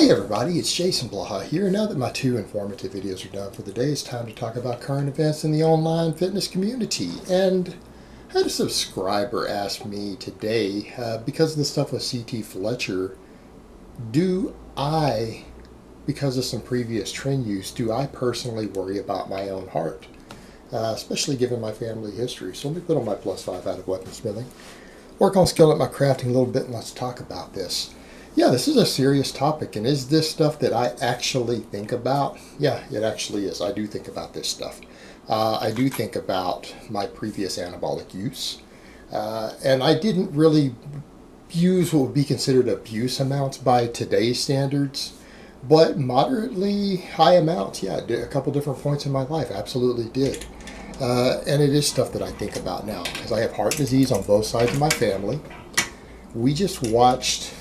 Hey everybody, it's Jason Blaha here. Now that my two informative videos are done for the day, it's time to talk about current events in the online fitness community. And I had a subscriber ask me today, because of the stuff with CT Fletcher, do I, because of some previous trend use, do I personally worry about my own heart? Especially given my family history. So let me put on my +5 out of weaponsmithing, work on skill at my crafting a little bit, and let's talk about this. Yeah, this is a serious topic, and is this stuff that I actually think about? Yeah, it actually is. I do think about this stuff. I do think about my previous anabolic use, and I didn't really use what would be considered abuse amounts by today's standards, but moderately high amounts. Yeah, a couple different points in my life, absolutely did. And it is stuff that I think about now, because I have heart disease on both sides of my family. We just watched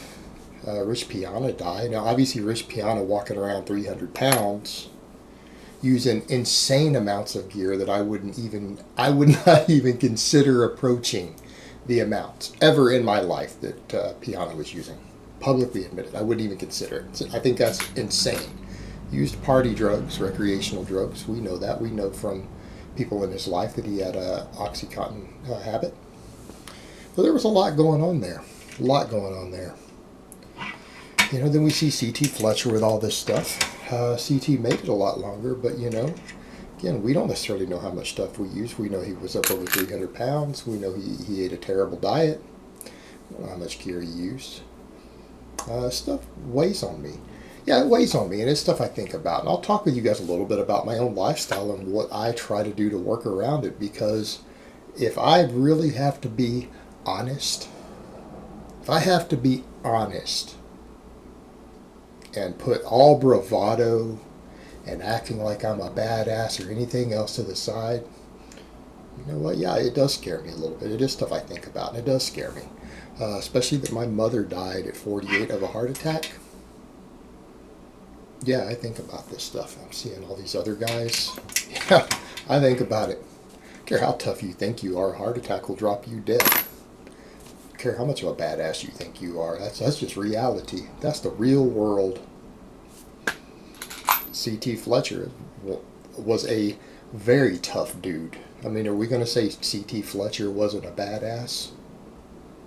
Rich Piana die. Now, obviously, Rich Piana walking around 300 pounds, using insane amounts of gear that I would not even consider approaching the amounts ever in my life that Piana was using. Publicly admitted, I wouldn't even consider it. I think that's insane. Used party drugs, recreational drugs. We know that. We know from people in his life that he had a Oxycontin habit. So there was a lot going on there. A lot going on there. You know, then we see CT Fletcher with all this stuff. CT made it a lot longer, but you know, again, we don't necessarily know how much stuff we use. We know he was up over 300 pounds. We know he ate a terrible diet. We don't know how much gear he used. Stuff weighs on me. Yeah, it weighs on me, and it's stuff I think about. And I'll talk with you guys a little bit about my own lifestyle and what I try to do to work around it, because if I really have to be honest, and put all bravado and acting like I'm a badass or anything else to the side, you know what? Yeah, it does scare me a little bit. It is stuff I think about, and it does scare me. Especially that my mother died at 48 of a heart attack. Yeah, I think about this stuff. I'm seeing all these other guys. Yeah, I think about it. I don't care how tough you think you are, a heart attack will drop you dead. I don't care how much of a badass you think you are. That's just reality. That's the real world. CT Fletcher was a very tough dude. I mean, are we going to say CT Fletcher wasn't a badass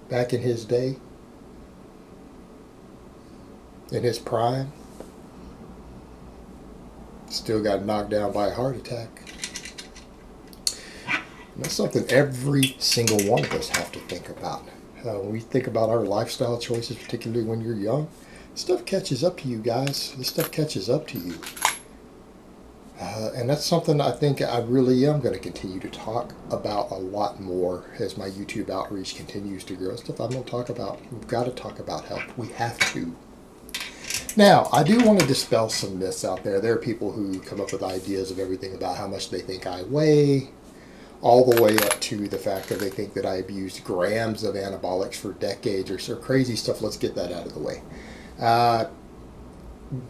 back in his day? In his prime? Still got knocked down by a heart attack. And that's something every single one of us have to think about. When we think about our lifestyle choices, particularly when you're young, stuff catches up to you guys. This stuff catches up to you. And that's something I think I really am going to continue to talk about a lot more as my YouTube outreach continues to grow. Stuff I'm going to talk about. We've got to talk about health. We have to. Now, I do want to dispel some myths out there. There are people who come up with ideas of everything about how much they think I weigh, all the way up to the fact that they think that I abused grams of anabolics for decades or so crazy stuff. Let's get that out of the way.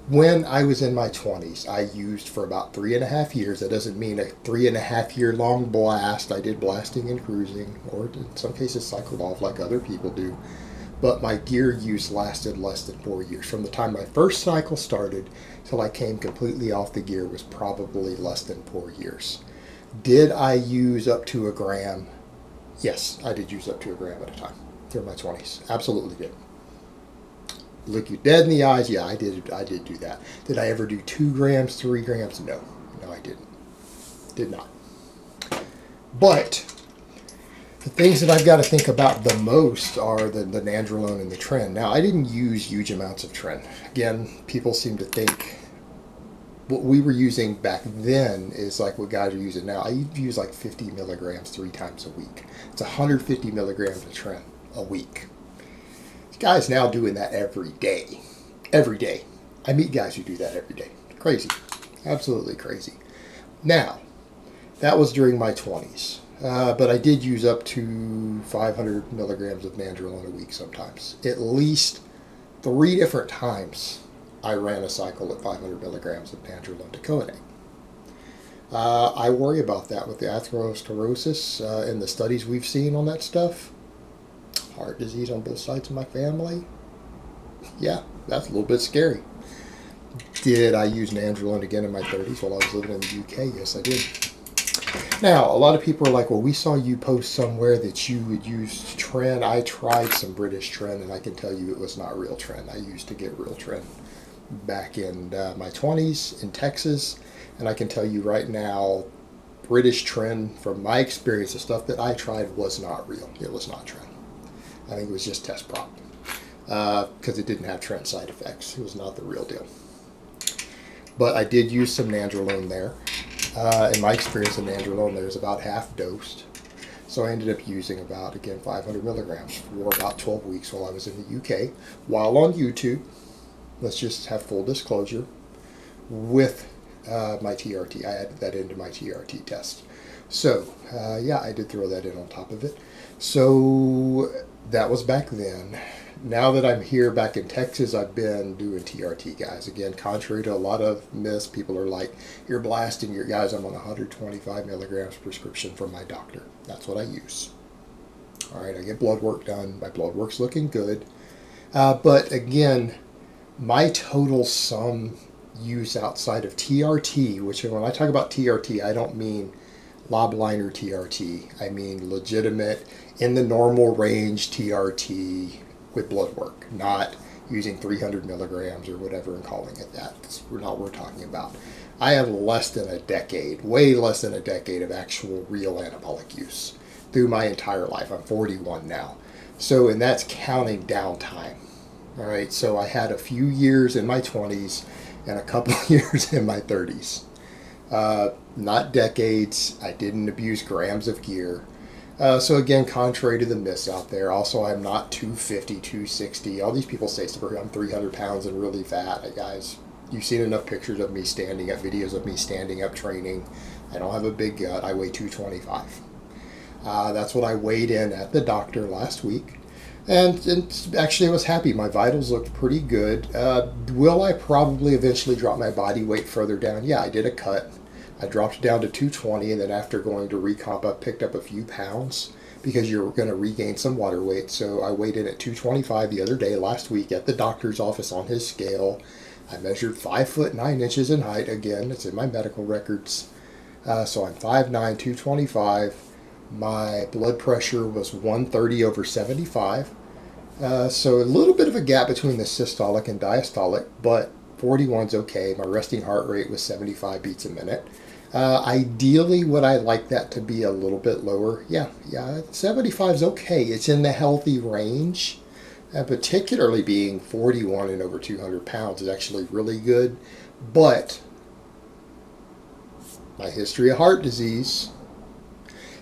When I was in my 20s, I used for about 3.5 years. That doesn't mean a 3.5 year long blast. I did blasting and cruising, or in some cases cycled off like other people do. But my gear use lasted less than 4 years. From the time my first cycle started till I came completely off the gear was probably less than 4 years. Did I use up to a gram? Yes, I did use up to a gram at a time through my 20s. Absolutely did. Look you dead in the eyes. Yeah, I did do that. Did I ever do 2 grams, 3 grams? No, I didn't. Did not. But the things that I've got to think about the most are the nandrolone and the tren. Now, I didn't use huge amounts of tren. Again, people seem to think what we were using back then is like what guys are using now. I use like 50 milligrams 3 times a week. It's 150 milligrams of tren a week. This guy's now doing that every day. Every day. I meet guys who do that every day. Crazy. Absolutely crazy. Now, that was during my 20s. But I did use up to 500 milligrams of nandrolone a week sometimes. At least 3 different times I ran a cycle at 500 milligrams of nandrolone to coinate. I worry about that with the atherosclerosis and the studies we've seen on that stuff. Heart disease on both sides of my family. Yeah, that's a little bit scary. Did I use nandrolone again in my 30s while I was living in the UK? Yes, I did. Now, a lot of people are like, well, we saw you post somewhere that you would use Tren. I tried some British Tren, and I can tell you it was not real Tren. I used to get real Tren back in my 20s in Texas, and I can tell you right now, British Tren, from my experience, the stuff that I tried was not real. It was not Tren. I think it was just test prop because it didn't have Tren side effects. It was not the real deal. But I did use some nandrolone there. In my experience, the nandrolone there is about half dosed. So I ended up using about, again, 500 milligrams for about 12 weeks while I was in the UK. While on YouTube, let's just have full disclosure, with my TRT. I added that into my TRT test. So, yeah, I did throw that in on top of it. So that was back then. Now that I'm here back in Texas, I've been doing TRT, guys. Again, contrary to a lot of myths, people are like, you're blasting your guys. I'm on 125 milligrams prescription from my doctor. That's what I use. All right, I get blood work done. My blood work's looking good. But again, my total sum use outside of TRT, which when I talk about TRT, I don't mean lob liner TRT. I mean legitimate, in the normal range TRT with blood work, not using 300 milligrams or whatever and calling it that. That's not what we're talking about. I have less than a decade, way less than a decade of actual real anabolic use through my entire life. I'm 41 now. So, and that's counting downtime. All right, so I had a few years in my 20s and a couple of years in my 30s. Not decades. I didn't abuse grams of gear. So again, contrary to the myths out there, also I'm not 250, 260. All these people say I'm 300 pounds and really fat. Guys, you've seen enough pictures of me standing up, videos of me standing up training. I don't have a big gut. I weigh 225. That's what I weighed in at the doctor last week. And actually I was happy. My vitals looked pretty good. Will I probably eventually drop my body weight further down? Yeah, I did a cut. I dropped down to 220, and then after going to recomp, I picked up a few pounds because you're going to regain some water weight. So I weighed in at 225 the other day, last week, at the doctor's office on his scale. I measured 5 foot 9 inches in height. Again, it's in my medical records. So I'm 5'9", 225. My blood pressure was 130 over 75. So a little bit of a gap between the systolic and diastolic, but 41's okay. My resting heart rate was 75 beats a minute. Ideally, would I like that to be a little bit lower? Yeah, 75 is okay. It's in the healthy range. And particularly being 41 and over 200 pounds is actually really good. But my history of heart disease,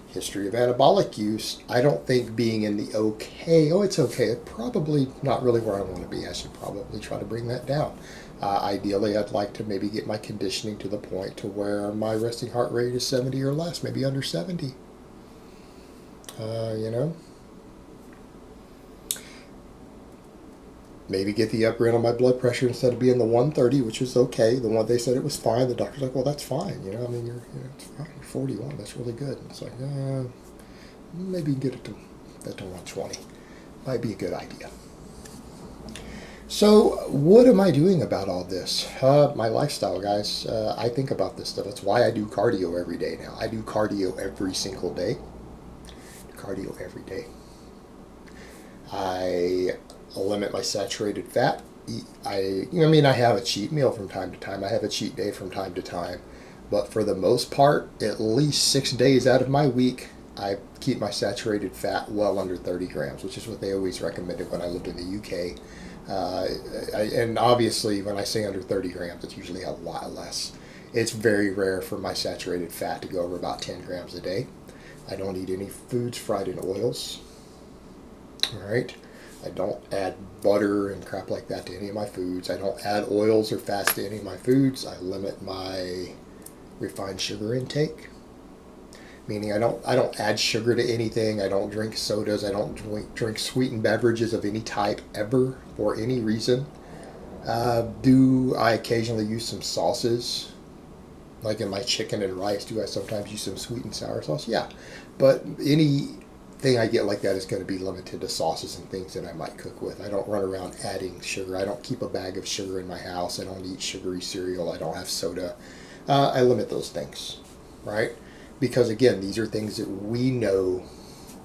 history of anabolic use, I don't think being in the okay, it's okay, it's probably not really where I want to be. I should probably try to bring that down. Ideally, I'd like to maybe get my conditioning to the point to where my resting heart rate is 70 or less, maybe under 70. Maybe get the upper end on my blood pressure instead of being the 130, which is okay. The one they said it was fine. The doctor's like, well, that's fine. It's fine. You're 41. That's really good. And it's like, maybe get it to 120. Might be a good idea. So what am I doing about all this? My lifestyle, guys. I think about this stuff. That's why I do cardio every day now. I do cardio every single day. Cardio every day. I limit my saturated fat. I have a cheat meal from time to time. I have a cheat day from time to time. But for the most part, at least 6 days out of my week, I keep my saturated fat well under 30 grams, which is what they always recommended when I lived in the UK. And obviously, when I say under 30 grams, it's usually a lot less. It's very rare for my saturated fat to go over about 10 grams a day. I don't eat any foods fried in oils. All right. I don't add butter and crap like that to any of my foods. I don't add oils or fats to any of my foods. I limit my refined sugar intake. Meaning I don't add sugar to anything. I don't drink sodas. I don't drink sweetened beverages of any type ever for any reason. Do I occasionally use some sauces? Like in my chicken and rice, do I sometimes use some sweet and sour sauce? Yeah. But any thing I get like that is going to be limited to sauces and things that I might cook with. I don't run around adding sugar. I don't keep a bag of sugar in my house. I don't eat sugary cereal. I don't have soda. I limit those things, right? Because again, these are things that we know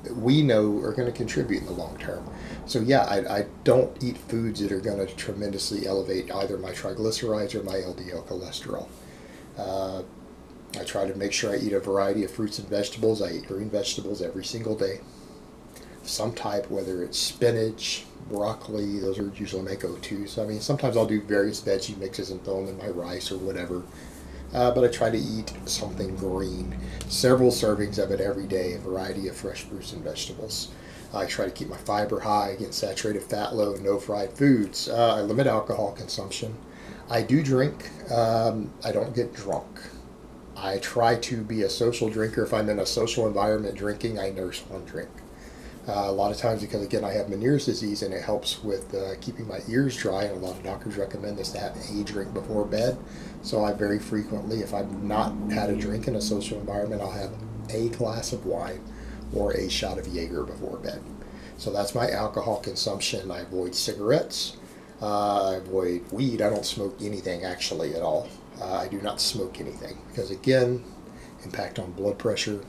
are going to contribute in the long term. So yeah, I don't eat foods that are going to tremendously elevate either my triglycerides or my LDL cholesterol. I try to make sure I eat a variety of fruits and vegetables. I eat green vegetables every single day. Some type, whether it's spinach, broccoli, those are usually my go-tos. I mean, sometimes I'll do various veggie mixes and throw them in my rice or whatever. But I try to eat something green. Several servings of it every day, a variety of fresh fruits and vegetables. I try to keep my fiber high, get saturated fat low, no fried foods. I limit alcohol consumption. I do drink. I don't get drunk. I try to be a social drinker. If I'm in a social environment drinking, I nurse one drink. A lot of times, because again, I have Meniere's disease, and it helps with keeping my ears dry, and a lot of doctors recommend us to have a drink before bed. So I very frequently, if I've not had a drink in a social environment, I'll have a glass of wine or a shot of Jaeger before bed. So that's my alcohol consumption. I avoid cigarettes. I avoid weed. I don't smoke anything actually at all. I do not smoke anything because, again, impact on blood pressure.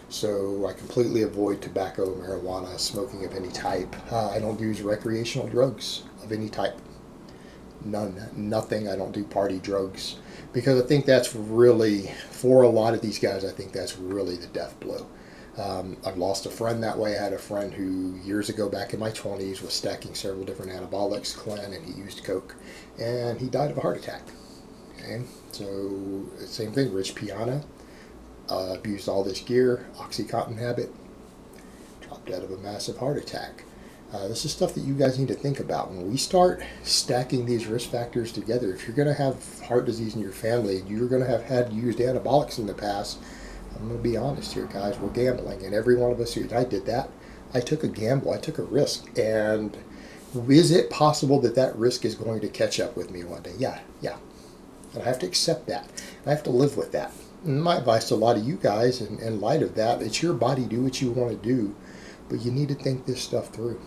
So I completely avoid tobacco, marijuana, smoking of any type. I don't use recreational drugs of any type. None. Nothing. I don't do party drugs because I think that's really, for a lot of these guys, I think that's really the death blow. I've lost a friend that way. I had a friend who years ago, back in my 20s, was stacking several different anabolics, Clen, and he used coke, and he died of a heart attack. Okay, so same thing, Rich Piana, abused all this gear, Oxycontin habit, dropped out of a massive heart attack. This is stuff that you guys need to think about. When we start stacking these risk factors together, if you're going to have heart disease in your family and you're going to have had used anabolics in the past, I'm going to be honest here, guys, we're gambling. And every one of us here, I did that. I took a gamble. I took a risk. And is it possible that that risk is going to catch up with me one day? Yeah. And I have to accept that. I have to live with that. And my advice to a lot of you guys, in light of that, it's your body. Do what you want to do. But you need to think this stuff through.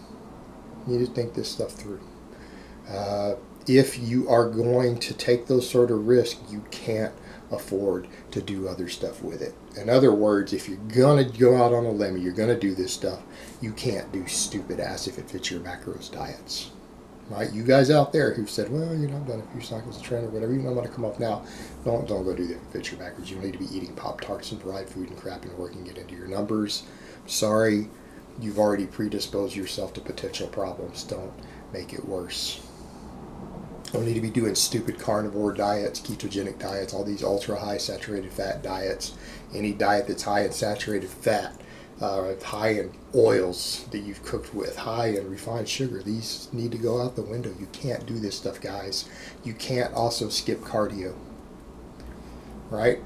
If you are going to take those sort of risks, you can't afford to do other stuff with it. In other words, if you're going to go out on a limb, you're going to do this stuff, you can't do stupid ass if it fits your macros diets. Right? You guys out there who've said, well, I've done a few cycles of training or whatever, I'm going to come off now. Don't go do that if it fits your macros. You need to be eating Pop-Tarts and fried food and crap and working it into your numbers. Sorry, you've already predisposed yourself to potential problems. Don't make it worse. Don't need to be doing stupid carnivore diets, ketogenic diets, all these ultra high saturated fat diets. Any diet that's high in saturated fat, high in oils that you've cooked with, high in refined sugar, these need to go out the window. You can't do this stuff, guys. You can't also skip cardio. Right?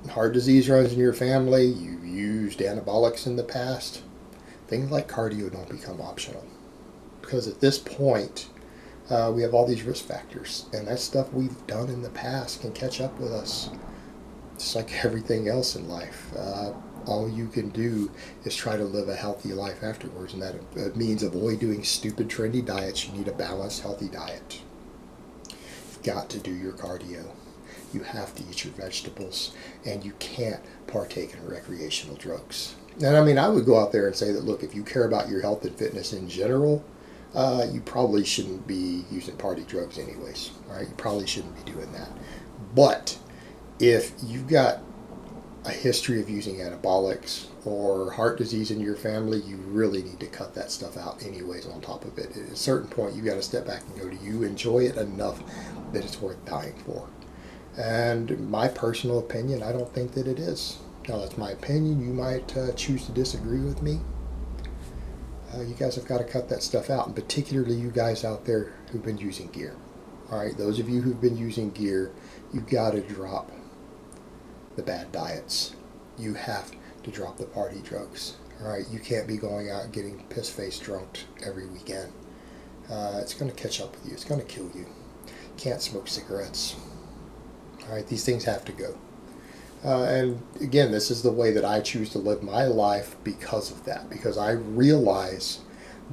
Heart disease runs in your family. You've used anabolics in the past. Things like cardio don't become optional. Because at this point, we have all these risk factors, and that stuff we've done in the past can catch up with us. Just like everything else in life. All you can do is try to live a healthy life afterwards, and that means avoid doing stupid, trendy diets. You need a balanced, healthy diet. You've got to do your cardio. You have to eat your vegetables, and you can't partake in recreational drugs. And I mean, I would go out there and say that, look, if you care about your health and fitness in general, you probably shouldn't be using party drugs anyways. All right? You probably shouldn't be doing that. But if you've got a history of using anabolics or heart disease in your family, you really need to cut that stuff out anyways on top of it. At a certain point, you got to step back and go, do you enjoy it enough that it's worth dying for? And my personal opinion, I don't think that it is. Now, that's my opinion. You might choose to disagree with me. You guys have got to cut that stuff out, and particularly you guys out there who've been using gear. All right, those of you who've been using gear, you've got to drop the bad diets. You have to drop the party drugs. All right, you can't be going out and getting piss-faced drunk every weekend. It's going to catch up with you. It's going to kill you. You can't smoke cigarettes. All right, these things have to go. And again, this is the way that I choose to live my life because of that, because I realize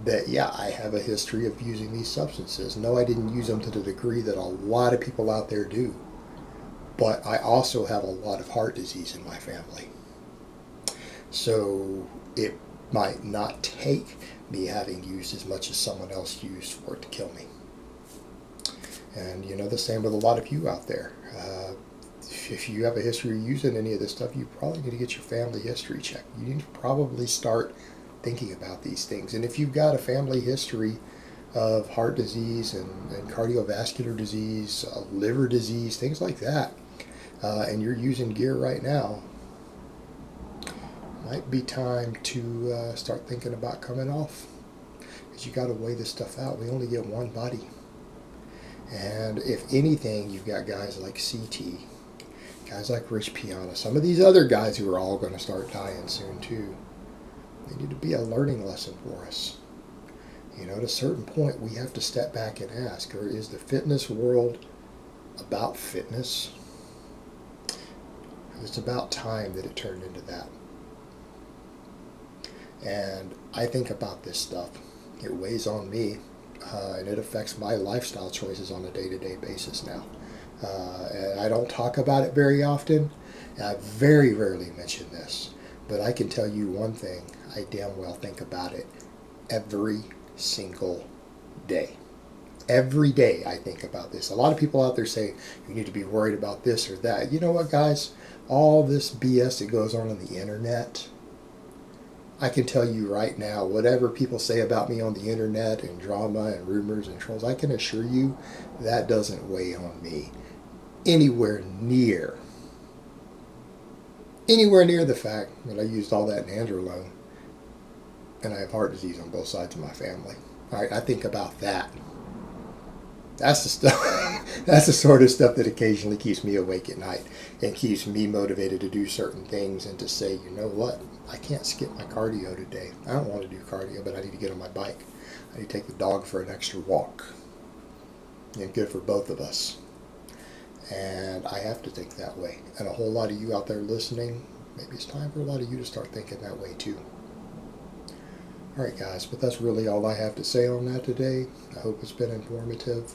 that, yeah, I have a history of using these substances. No, I didn't use them to the degree that a lot of people out there do, but I also have a lot of heart disease in my family. So it might not take me having used as much as someone else used for it to kill me. And the same with a lot of you out there. If you have a history of using any of this stuff, you probably need to get your family history checked. You need to probably start thinking about these things. And if you've got a family history of heart disease and cardiovascular disease, liver disease, things like that, and you're using gear right now, might be time to start thinking about coming off. Because you got to weigh this stuff out. We only get one body. And if anything, you've got guys like CT, guys like Rich Piana, some of these other guys who are all going to start dying soon too. They need to be a learning lesson for us. At a certain point, we have to step back and ask, or is the fitness world about fitness? It's about time that it turned into that. And I think about this stuff. It weighs on me, and it affects my lifestyle choices on a day-to-day basis now. And I don't talk about it very often. I very rarely mention this. But I can tell you one thing. I damn well think about it every single day. Every day I think about this. A lot of people out there say, you need to be worried about this or that. You know what, guys? All this BS that goes on the internet, I can tell you right now, whatever people say about me on the internet and drama and rumors and trolls, I can assure you that doesn't weigh on me anywhere near the fact that I used all that nandrolone and I have heart disease on both sides of my family. All right, I think about that. That's the stuff. That's the sort of stuff that occasionally keeps me awake at night and keeps me motivated to do certain things and to say, you know what, I can't skip my cardio today. I don't want to do cardio, but I need to get on my bike. I need to take the dog for an extra walk. And good for both of us. And I have to think that way. And a whole lot of you out there listening, maybe it's time for a lot of you to start thinking that way too. All right, guys, but that's really all I have to say on that today. I hope it's been informative,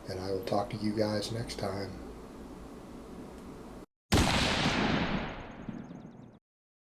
and I will talk to you guys next time.